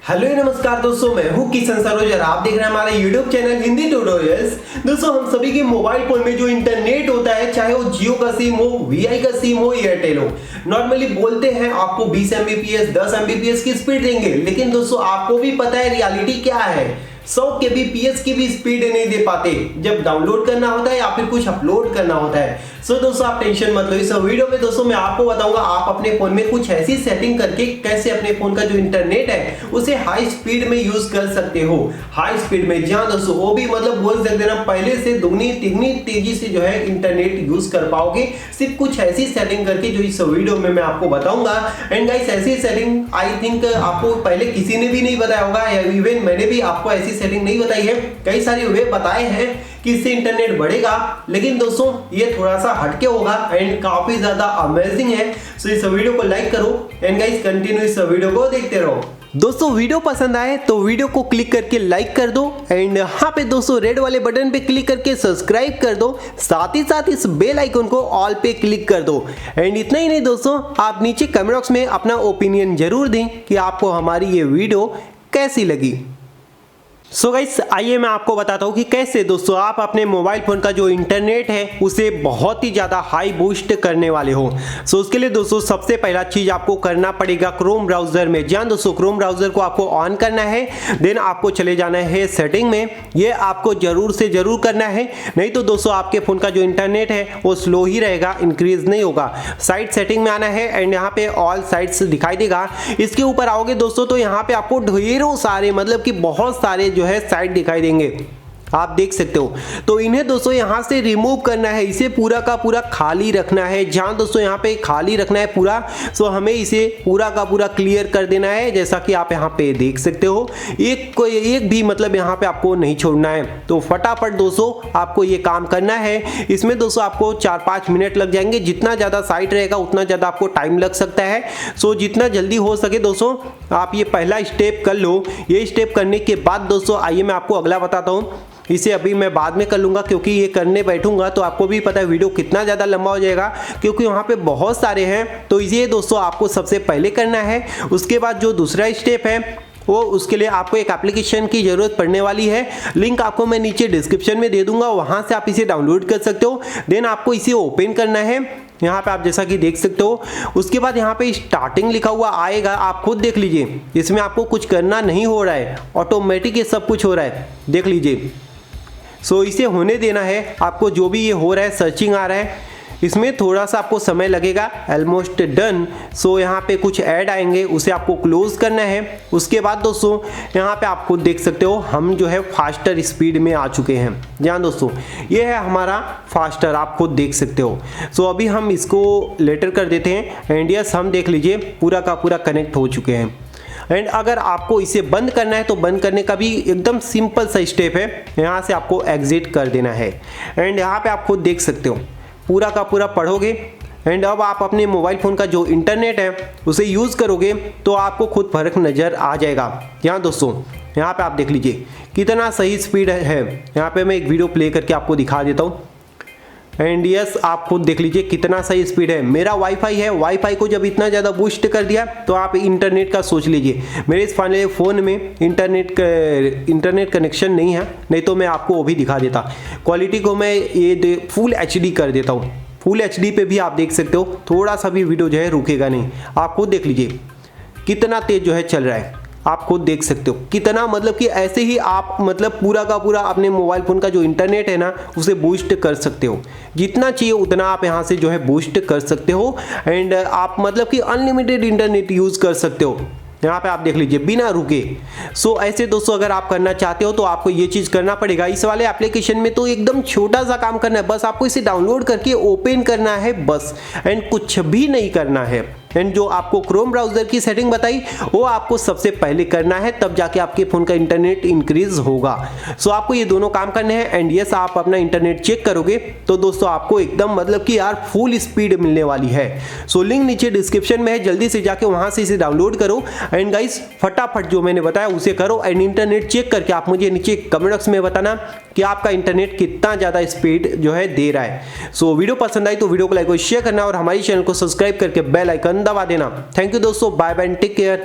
Hello नमस्कार दोस्तों, मैं हूं किशन सरोज। आप देख रहे हैं हमारा यूट्यूब चैनल हिंदी ट्यूटोरियल्स। दोस्तों, हम सभी के मोबाइल फोन में जो इंटरनेट होता है, चाहे वो जियो का सिम हो, वीआई का सिम हो, एयरटेल हो, नॉर्मली बोलते हैं आपको 20 Mbps 10 Mbps की स्पीड देंगे। लेकिन दोस्तों, आपको भी पता है रियलिटी क्या है। 100 kbps की भी स्पीड नहीं दे पाते जब डाउनलोड करना होता है या फिर कुछ अपलोड करना होता है। सो दोस्तों, आप टेंशन मत लो। इस वीडियो में दोस्तों मैं आपको बताऊंगा आप अपने फोन में कुछ ऐसी सेटिंग करके कैसे अपने फोन का जो इंटरनेट है उसे हाई स्पीड में यूज कर सकते हो। हाई स्पीड में, जहां दोस्तों वो भी मतलब बोल सकते ना, पहले से दुगनी तिगनी तेजी से जो है इंटरनेट यूज कर पाओगे, सिर्फ कुछ ऐसी सेटिंग करके जो इस वीडियो में मैं आपको बताऊंगा। एंड गाइस, ऐसी सेटिंग आई थिंक आपको पहले किसी ने भी नहीं बताया होगा, या इवन मैंने भी आपको ऐसी सेटिंग नहीं बताई है। कई सारे वे बताए हैं कि इससे इंटरनेट बढ़ेगा, लेकिन दोस्तों ये थोड़ा सा हटके होगा एंड काफी ज्यादा अमेजिंग है। सो इस वीडियो को लाइक करो एंड गाइस कंटिन्यू इस वीडियो को देखते रहो। दोस्तों, वीडियो पसंद आए तो वीडियो को क्लिक करके लाइक कर दो एंड यहाँ पे दोस्तों रेड वाले बटन पे क्लिक करके सब्सक्राइब कर दो। साथ ही साथ इस बेल आइकन को ऑल पे क्लिक कर दो। एंड इतना ही नहीं दोस्तों, आप नीचे कमेंट बॉक्स में अपना ओपिनियन जरूर दें कि आपको हमारी ये वीडियो कैसी लगी। सो गाइस, आइए मैं आपको बताता हूँ कि कैसे दोस्तों आप अपने मोबाइल फोन का जो इंटरनेट है उसे बहुत ही ज़्यादा हाई बूस्ट करने वाले हो। सो उसके लिए दोस्तों सबसे पहला चीज़ आपको करना पड़ेगा क्रोम ब्राउज़र में। जहाँ दोस्तों क्रोम ब्राउज़र को आपको ऑन करना है, देन आपको चले जाना है सेटिंग में। ये आपको ज़रूर से ज़रूर करना है, नहीं तो दोस्तों आपके फ़ोन का जो इंटरनेट है वो स्लो ही रहेगा, इंक्रीज़ नहीं होगा। साइट सेटिंग में आना है एंड यहाँ पे ऑल साइट्स दिखाई देगा। इसके ऊपर आओगे दोस्तों तो यहाँ पे आपको ढेरों सारे मतलब कि बहुत सारे जो है साइट दिखाई देंगे, आप देख सकते हो। तो इन्हें दोस्तों यहाँ से रिमूव करना है, इसे पूरा का पूरा खाली रखना है। जहाँ दोस्तों यहाँ पे खाली रखना है पूरा, सो हमें इसे पूरा का पूरा क्लियर कर देना है। जैसा कि आप यहाँ पे देख सकते हो, एक भी मतलब यहाँ पे आपको नहीं छोड़ना है। तो फटाफट दोस्तों आपको ये काम करना है। इसमें दोस्तों आपको 4-5 मिनट लग जाएंगे। जितना ज़्यादा साइट रहेगा उतना ज़्यादा आपको टाइम लग सकता है। सो जितना जल्दी हो सके दोस्तों आप ये पहला स्टेप कर लो। ये स्टेप करने के बाद दोस्तों आइए मैं आपको अगला बताता हूँ। इसे अभी मैं बाद में कर लूँगा, क्योंकि ये करने बैठूंगा तो आपको भी पता है वीडियो कितना ज़्यादा लंबा हो जाएगा, क्योंकि वहाँ पे बहुत सारे हैं। तो ये दोस्तों आपको सबसे पहले करना है। उसके बाद जो दूसरा स्टेप है वो, उसके लिए आपको एक एप्लीकेशन की ज़रूरत पड़ने वाली है। लिंक आपको मैं नीचे डिस्क्रिप्शन में दे दूंगा, वहाँ से आप इसे डाउनलोड कर सकते हो। देन आपको इसे ओपन करना है। यहाँ पे आप जैसा कि देख सकते हो, उसके बाद यहाँ पे स्टार्टिंग लिखा हुआ आएगा, आप खुद देख लीजिए। इसमें आपको कुछ करना नहीं हो रहा है, ऑटोमेटिक ये सब कुछ हो रहा है, देख लीजिए। सो इसे होने देना है आपको। जो भी ये हो रहा है, सर्चिंग आ रहा है, इसमें थोड़ा सा आपको समय लगेगा। Almost done. सो यहाँ पे कुछ ऐड आएंगे, उसे आपको क्लोज करना है। उसके बाद दोस्तों यहाँ पे आप खुद देख सकते हो, हम जो है फास्टर स्पीड में आ चुके हैं। जहाँ दोस्तों ये है हमारा फास्टर, आप खुद देख सकते हो। सो अभी हम इसको लेटर कर देते हैं एंड यस, हम देख लीजिए पूरा का पूरा कनेक्ट हो चुके हैं। एंड अगर आपको इसे बंद करना है तो बंद करने का भी एकदम सिंपल सा स्टेप है। यहाँ से आपको एग्जिट कर देना है एंड यहाँ पे आप खुद देख सकते हो पूरा का पूरा पढ़ोगे। एंड अब आप अपने मोबाइल फ़ोन का जो इंटरनेट है उसे यूज़ करोगे तो आपको खुद फर्क नज़र आ जाएगा। यहाँ दोस्तों यहाँ पे आप देख लीजिए कितना सही स्पीड है। यहाँ पे मैं एक वीडियो प्ले करके आपको दिखा देता हूँ एंड यस, आप खुद देख लीजिए कितना सही स्पीड है। मेरा वाईफाई है, वाईफाई को जब इतना ज़्यादा बूस्ट कर दिया तो आप इंटरनेट का सोच लीजिए। मेरे इस फाइनल फ़ोन में इंटरनेट कनेक्शन नहीं है, नहीं तो मैं आपको वो भी दिखा देता। क्वालिटी को मैं ये फुल HD कर देता हूँ। फुल HD पे भी आप देख सकते हो, थोड़ा सा भी वीडियो जो है रुकेगा नहीं। आप खुद देख लीजिए कितना तेज जो है चल रहा है, आप खुद देख सकते हो कितना, मतलब कि ऐसे ही आप मतलब पूरा का पूरा अपने मोबाइल फ़ोन का जो इंटरनेट है ना उसे बूस्ट कर सकते हो। जितना चाहिए उतना आप यहाँ से जो है बूस्ट कर सकते हो एंड आप मतलब कि अनलिमिटेड इंटरनेट यूज़ कर सकते हो। यहाँ पे आप देख लीजिए बिना रुके। सो ऐसे दोस्तों अगर आप करना चाहते हो तो आपको ये चीज़ करना पड़ेगा। इस वाले एप्लीकेशन में तो एकदम छोटा सा काम करना है, बस आपको इसे डाउनलोड करके ओपन करना है बस, एंड कुछ भी नहीं करना है। एंड जो आपको क्रोम ब्राउज़र की सेटिंग बताई वो आपको सबसे पहले करना है, तब जाके आपके फ़ोन का इंटरनेट इंक्रीज होगा। सो आपको ये दोनों काम करने हैं एंड यस, आप अपना इंटरनेट चेक करोगे तो दोस्तों आपको एकदम मतलब कि यार फुल स्पीड मिलने वाली है। सो लिंक नीचे डिस्क्रिप्शन में है, जल्दी से जाके वहाँ से इसे डाउनलोड करो एंड गाइस फटाफट जो मैंने बताया उसे करो एंड इंटरनेट चेक करके आप मुझे नीचे कमेंट बॉक्स में बताना कि आपका इंटरनेट कितना ज़्यादा स्पीड जो है दे रहा है। सो वीडियो पसंद आई तो वीडियो को लाइक और शेयर करना और हमारे चैनल को सब्सक्राइब करके बेल आइकन दबा देना। थैंक यू दोस्तों, बाय बाय, टेक केयर।